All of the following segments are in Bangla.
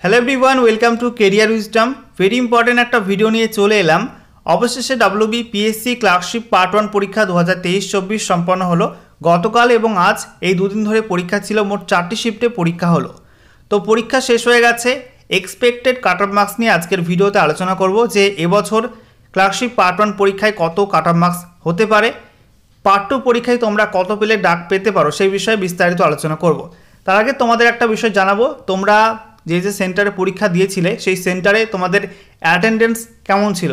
Hello everyone, welcome to career wisdom. Very important একটা ভিডিও নিয়ে চলে এলাম। অবশেষে WBPSC ক্লার্কশিপ পার্ট 1 পরীক্ষা 2023-24 সম্পন্ন হলো। গতকাল এবং আজ এই দুদিন ধরে পরীক্ষা ছিল, মোট 4টি শিফটে পরীক্ষা হলো। তো পরীক্ষা শেষ হয়ে গেছে। এক্সপেক্টেড কাট অফ মার্কস নিয়ে আজকের ভিডিওতে আলোচনা করব যে এবছর ক্লার্কশিপ পার্ট 1 পরীক্ষায় কত কাট অফ মার্কস হতে পারে, পার্ট 2 পরীক্ষায় তোমরা কত পেলে ডাক পেতে পারো সেই বিষয়ে বিস্তারিত আলোচনা করব। তার আগে তোমাদের একটা বিষয় জানাবো, তোমরা যে সেন্টারে পরীক্ষা দিয়েছিলে সেই সেন্টারে তোমাদের অ্যাটেন্ডেন্স কেমন ছিল,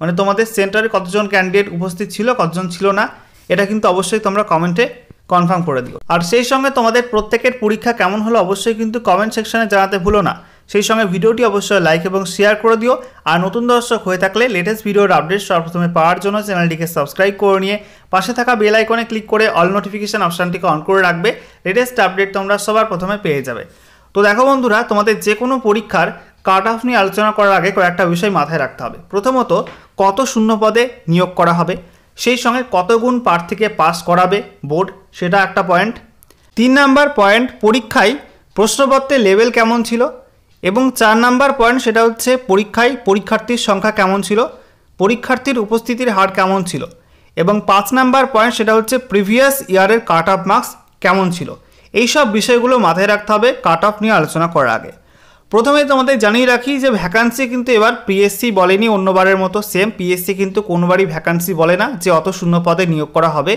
মানে তোমাদের সেন্টারে কতজন ক্যান্ডিডেট উপস্থিত ছিল, কতজন ছিল না, এটা কিন্তু অবশ্যই তোমরা কমেন্টে কনফার্ম করে দিও। আর সেই সঙ্গে তোমাদের প্রত্যেকের পরীক্ষা কেমন হলো অবশ্যই কিন্তু কমেন্ট সেকশনে জানাতে ভুলো না। সেই সঙ্গে ভিডিওটি অবশ্যই লাইক এবং শেয়ার করে দিও। আর নতুন দর্শক হয়ে থাকলে লেটেস্ট ভিডিওর আপডেট সর্বপ্রথমে পাওয়ার জন্য চ্যানেলটিকে সাবস্ক্রাইব করে নিয়ে পাশে থাকা বেল আইকনে ক্লিক করে অল নোটিফিকেশন অপশানটিকে অন করে রাখবে। লেটেস্ট আপডেট তোমরা সবার প্রথমে পেয়ে যাবে। তো দেখো বন্ধুরা, তোমাদের যে কোনো পরীক্ষার কাট অফ নিয়ে আলোচনা করার আগে কয়েকটা বিষয় মাথায় রাখতে হবে। প্রথমত, কত শূন্য পদে নিয়োগ করা হবে, সেই সঙ্গে কত গুণ প্রার্থীকে পাস করাবে বোর্ড, সেটা একটা পয়েন্ট। 3 নাম্বার পয়েন্ট, পরীক্ষায় প্রশ্নপত্রের লেভেল কেমন ছিল। এবং 4 নাম্বার পয়েন্ট, সেটা হচ্ছে পরীক্ষায় পরীক্ষার্থীর সংখ্যা কেমন ছিল, পরীক্ষার্থীর উপস্থিতির হার কেমন ছিল। এবং 5 নাম্বার পয়েন্ট, সেটা হচ্ছে প্রিভিয়াস ইয়ারের কাট অফ মার্কস কেমন ছিল। এই সব বিষয়গুলো মাথায় রাখতে হবে কাট অফ নিয়ে আলোচনা করার আগে। প্রথমে তোমাদের জানিয়ে রাখি যে ভ্যাকান্সি কিন্তু এবার পিএসসি বলেনি অন্যবারের মতো সেম। পিএসসি কিন্তু কোনোবারই ভ্যাকান্সি বলে না যে অত শূন্য পদে নিয়োগ করা হবে।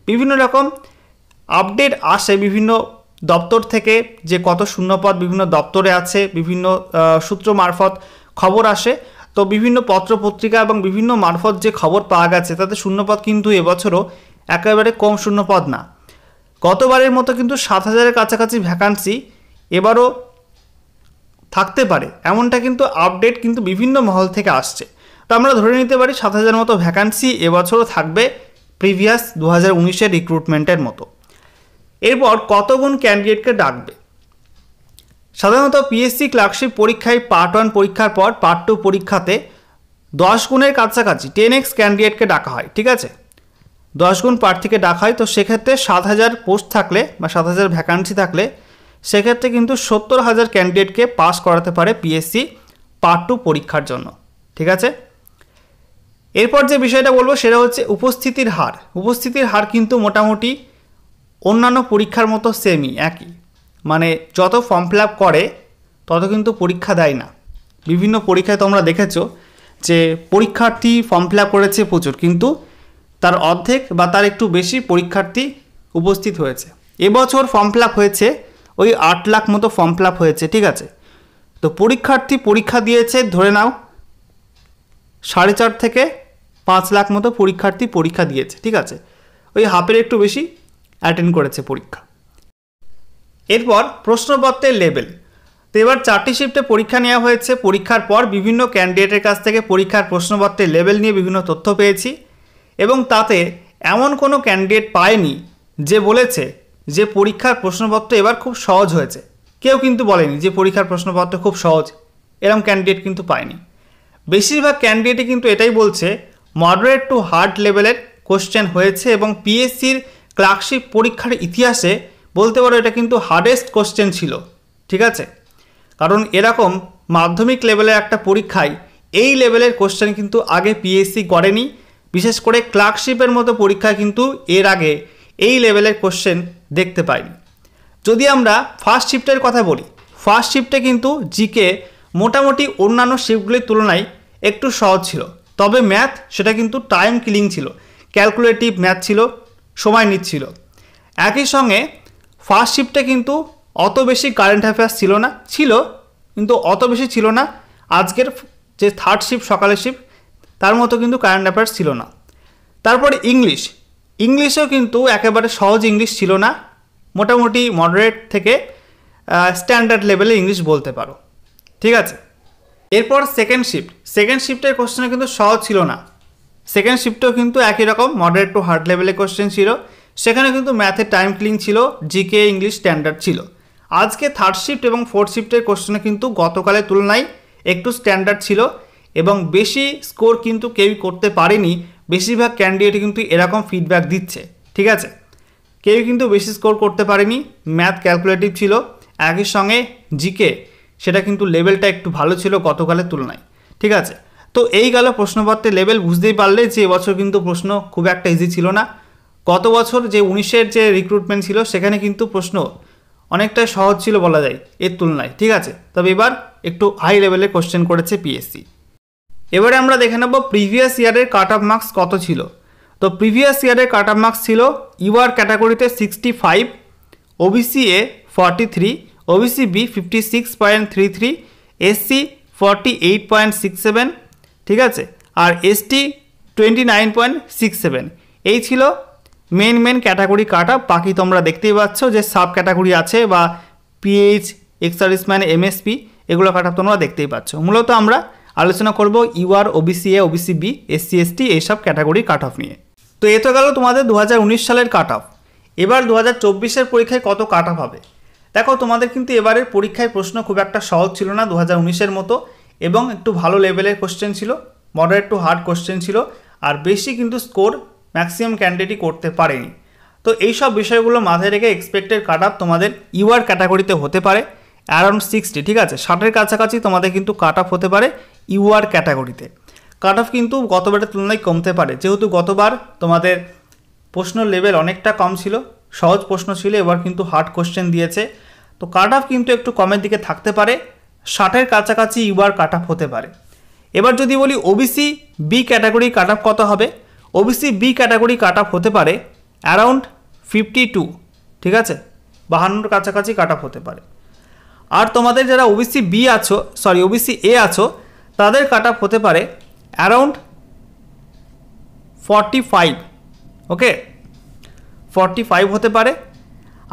বিভিন্ন রকম আপডেট আসে বিভিন্ন দপ্তর থেকে যে কত শূন্যপদ বিভিন্ন দপ্তরে আছে, বিভিন্ন সূত্র মারফত খবর আসে। তো বিভিন্ন পত্রপত্রিকা এবং বিভিন্ন মারফত যে খবর পাওয়া গেছে তাতে শূন্যপদ কিন্তু এবছরও একেবারে কম শূন্যপদ না। গতবারের মতো কিন্তু 7,000-এর কাছাকাছি ভ্যাকান্সি এবারও থাকতে পারে, এমনটা কিন্তু আপডেট কিন্তু বিভিন্ন মহল থেকে আসছে। তো আমরা ধরে নিতে পারি 7,000 মতো ভ্যাকান্সি এবছরও থাকবে, প্রিভিয়াস 2019-এর রিক্রুটমেন্টের মতো। এরপর কত গুণ ক্যান্ডিডেটকে ডাকবে। সাধারণত পিএসসি ক্লার্কশিপ পরীক্ষায় পার্ট 1 পরীক্ষার পর পার্ট 2 পরীক্ষাতে 10 গুণের কাছাকাছি 10x ক্যান্ডিডেটকে ডাকা হয়, ঠিক আছে। 10 গুণ প্রার্থীকে ডাকা হয়। তো সেক্ষেত্রে 7,000 পোস্ট থাকলে বা 7,000 ভ্যাকান্সি থাকলে সেক্ষেত্রে কিন্তু 70,000 ক্যান্ডিডেটকে পাস করাতে পারে পিএসসি পার্ট 2 পরীক্ষার জন্য, ঠিক আছে। এরপর যে বিষয়টা বলবো সেটা হচ্ছে উপস্থিতির হার। উপস্থিতির হার কিন্তু মোটামুটি অন্যান্য পরীক্ষার মতো সেমই, একই। মানে যত ফর্ম ফিল আপ করে তত কিন্তু পরীক্ষা দেয় না। বিভিন্ন পরীক্ষায় তোমরা দেখেছো যে পরীক্ষার্থী ফর্ম ফিল আপ করেছে প্রচুর, কিন্তু তার অর্ধেক বা তার একটু বেশি পরীক্ষার্থী উপস্থিত হয়েছে। এবছর ফর্ম ফিল আপ হয়েছে ওই 8 লাখ মতো ফর্ম ফিল আপ হয়েছে, ঠিক আছে। তো পরীক্ষার্থী পরীক্ষা দিয়েছে ধরে নাও 4.5 থেকে 5 লাখ মতো পরীক্ষার্থী পরীক্ষা দিয়েছে, ঠিক আছে। ওই হাফের একটু বেশি অ্যাটেন্ড করেছে পরীক্ষা। এরপর প্রশ্নপত্রের লেভেল। তো এবার 4টি শিফটে পরীক্ষা নেওয়া হয়েছে। পরীক্ষার পর বিভিন্ন ক্যান্ডিডেটের কাছ থেকে পরীক্ষার প্রশ্নপত্রের লেভেল নিয়ে বিভিন্ন তথ্য পেয়েছি এবং তাতে এমন কোনো ক্যান্ডিডেট পায়নি যে বলেছে যে পরীক্ষার প্রশ্নপত্র এবার খুব সহজ হয়েছে। কেউ কিন্তু বলেনি যে পরীক্ষার প্রশ্নপত্র খুব সহজ, এরকম ক্যান্ডিডেট কিন্তু পায়নি। বেশিরভাগ ক্যান্ডিডেটই কিন্তু এটাই বলছে মডারেট টু হার্ড লেভেলের কোশ্চেন হয়েছে এবং পিএসসির ক্লার্কশিপ পরীক্ষার ইতিহাসে বলতে পারো এটা কিন্তু হার্ডেস্ট কোশ্চেন ছিল, ঠিক আছে। কারণ এরকম মাধ্যমিক লেভেলের একটা পরীক্ষায় এই লেভেলের কোশ্চেন কিন্তু আগে পিএসসি করেনি। বিশেষ করে ক্লার্কশিপের মতো পরীক্ষায় কিন্তু এর আগে এই লেভেলের কোশ্চেন দেখতে পাইনি। যদি আমরা ফার্স্ট শিফটের কথা বলি, ফার্স্ট শিফটে কিন্তু জিকে মোটামুটি অন্যান্য শিফটগুলির তুলনায় একটু সহজ ছিল। তবে ম্যাথ সেটা কিন্তু টাইম কিলিং ছিল, ক্যালকুলেটিভ ম্যাথ ছিল, সময় নিচ্ছিল। একই সঙ্গে ফার্স্ট শিফটে কিন্তু অত বেশি কারেন্ট অ্যাফেয়ার্স ছিল না, ছিল কিন্তু অত বেশি ছিল না। আজকের যে থার্ড শিফট সকালের শিফট তার মতো কিন্তু কারেন্ট অ্যাফেয়ার্স ছিল না। তারপরে ইংলিশেও কিন্তু একেবারে সহজ ইংলিশ ছিল না, মোটামুটি মডারেট থেকে স্ট্যান্ডার্ড লেভেলে ইংলিশ বলতে পারো, ঠিক আছে। এরপর সেকেন্ড শিফটের কোশ্চেনে কিন্তু সহজ ছিল না। সেকেন্ড শিফটেও কিন্তু একই রকম মডারেট টু হার্ড লেভেলের কোশ্চেন ছিল। সেখানে কিন্তু ম্যাথের টাইম কিলিং ছিল, জিকে ইংলিশ স্ট্যান্ডার্ড ছিল। আজকে থার্ড শিফট এবং ফোর্থ শিফটের কোশ্চেনে কিন্তু গতকালের তুলনায় একটু স্ট্যান্ডার্ড ছিল এবং বেশি স্কোর কিন্তু কেউই করতে পারেনি। বেশিরভাগ ক্যান্ডিডেট কিন্তু এরকম ফিডব্যাক দিচ্ছে, ঠিক আছে। কেউ কিন্তু বেশি স্কোর করতে পারেনি। ম্যাথ ক্যালকুলেটিভ ছিল, একই সঙ্গে জিকে সেটা কিন্তু লেভেলটা একটু ভালো ছিল গতকালের তুলনায়। ঠিক আছে, তো এই গেল প্রশ্নপত্রের লেভেল। বুঝতেই পারলে যে এবছর কিন্তু প্রশ্ন খুব একটা ইজি ছিল না। গত বছর যে 19-এর যে রিক্রুটমেন্ট ছিল সেখানে কিন্তু প্রশ্ন অনেকটাই সহজ ছিল বলা যায় এর তুলনায়। ঠিক আছে, তবে এবার একটু হাই লেভেলের কোশ্চেন করেছে পিএসসি। এবারে আমরা দেখে নেব প্রিভিয়াস ইয়ারের কাট অফ মার্কস কত ছিল। তো প্রিভিয়াস ইয়ারের কাট অফ মার্কস ছিল ইউআর ক্যাটাগরিতে 65, OBC A 43, OBC B 56.33, SC 48.67, ঠিক আছে, আর এসটি 29.67। এই ছিল মেন ক্যাটাগরি কাট অফ। বাকি তোমরা দেখতেই পাচ্ছ যে সাব ক্যাটাগরি আছে বা পিএইচ, এক্স সার্ভিসম্যান, এমএসপি, এগুলো কাট অফ তোমরা দেখতেই পাচ্ছ। মূলত আমরা আলোচনা করব UR, OBC A, OBC B, SC, ST এইসব ক্যাটাগরি কাট অফ নিয়ে। তো এ তো গেল তোমাদের 2019 সালের কাট অফ। এবার 2024-এর পরীক্ষায় কত কাট অফ হবে। দেখো তোমাদের কিন্তু এবারের পরীক্ষায় প্রশ্ন খুব একটা সহজ ছিল না 2019-এর মতো, এবং একটু ভালো লেভেলের কোশ্চেন ছিল, মডারেট টু হার্ড কোশ্চেন ছিল, আর বেশি কিন্তু স্কোর ম্যাক্সিমাম ক্যান্ডিডেটই করতে পারেনি। তো এই সব বিষয়গুলো মাথায় রেখে এক্সপেক্টেড কাট অফ তোমাদের ইউআর ক্যাটাগরিতে হতে পারে অ্যারাউন্ড 60, ঠিক আছে, 60-এর কাছাকাছি তোমাদের কিন্তু কাট অফ হতে পারে ইউআর ক্যাটাগরিতে। কাট অফ কিন্তু গতবারের তুলনায় কমতে পারে, যেহেতু গতবার তোমাদের প্রশ্ন লেভেল অনেকটা কম ছিল, সহজ প্রশ্ন ছিল, এবার কিন্তু হার্ড কোশ্চেন দিয়েছে। তো কাট অফ কিন্তু একটু কমের দিকে থাকতে পারে, 60-এর কাছাকাছি ইউআর কাট অফ হতে পারে। এবার যদি বলি OBC B category cut off কত হবে, OBC B category cut off হতে পারে অ্যারাউন্ড 52, ঠিক আছে, 52-এর কাছাকাছি কাট অফ হতে পারে। আর তোমাদের যারা ওবিসি বি আছো, ওবিসি এ আছো, তাদের কাট অফ হতে পারে অ্যারাউন্ড 45, ওকে, 45 হতে পারে।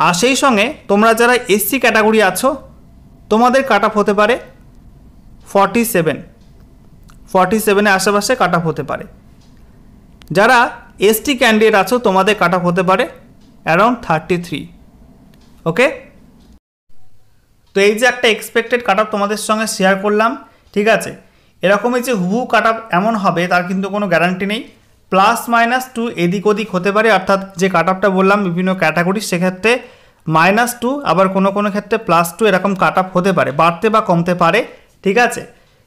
আর সেই সঙ্গে তোমরা যারা এসসি ক্যাটাগরি আছো, তোমাদের কাট অফ হতে পারে 47-এর আশেপাশে কাট অফ হতে পারে। যারা এসটি ক্যান্ডিডেট আছো, তোমাদের কাট অফ হতে পারে অ্যারাউন্ড 33, ওকে। তো এই যে একটা এক্সপেক্টেড কাট অফ তোমাদের সঙ্গে শেয়ার করলাম, ঠিক আছে। এরকমই যে হুবহু কাট অফ এমন হবে তার কিন্তু কোনো গ্যারান্টি নেই, +-2 এদিক ওদিক হতে পারে। অর্থাৎ যে কাট অফটা বললাম বিভিন্ন ক্যাটাগরি, সেক্ষেত্রে -2, আবার কোনো ক্ষেত্রে +2 এরকম কাট অফ হতে পারে, বাড়তে বা কমতে পারে, ঠিক আছে।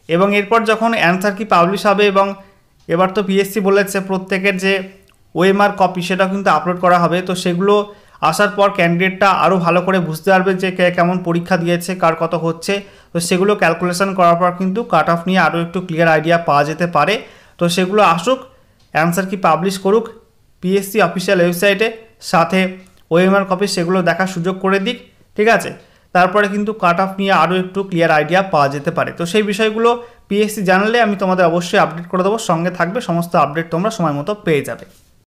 এবং এরপর যখন অ্যান্সার কি পাবলিশ হবে, এবং এবার তো পিএসসি বলেছে প্রত্যেকের যে ওএমআর কপি সেটা কিন্তু আপলোড করা হবে, তো সেগুলো আসার পর ক্যান্ডিডেটটা আরও ভালো করে বুঝতে পারবে যে কে কেমন পরীক্ষা দিয়েছে, কার কত হচ্ছে। তো সেগুলো ক্যালকুলেশন করার পর কিন্তু কাট অফ নিয়ে আরও একটু ক্লিয়ার আইডিয়া পাওয়া যেতে পারে। তো সেগুলো আসুক, অ্যান্সার কি পাবলিশ করুক পিএসসি অফিসিয়াল ওয়েবসাইটে, সাথে ওএমআর কপি সেগুলো দেখার সুযোগ করে দিক, ঠিক আছে। তারপরে কিন্তু কাট অফ নিয়ে আরও একটু ক্লিয়ার আইডিয়া পাওয়া যেতে পারে। তো সেই বিষয়গুলো পিএসসি জানালে আমি তোমাদের অবশ্যই আপডেট করে দেবো, সঙ্গে থাকবে, সমস্ত আপডেট তোমরা সময় মতো পেয়ে যাবে।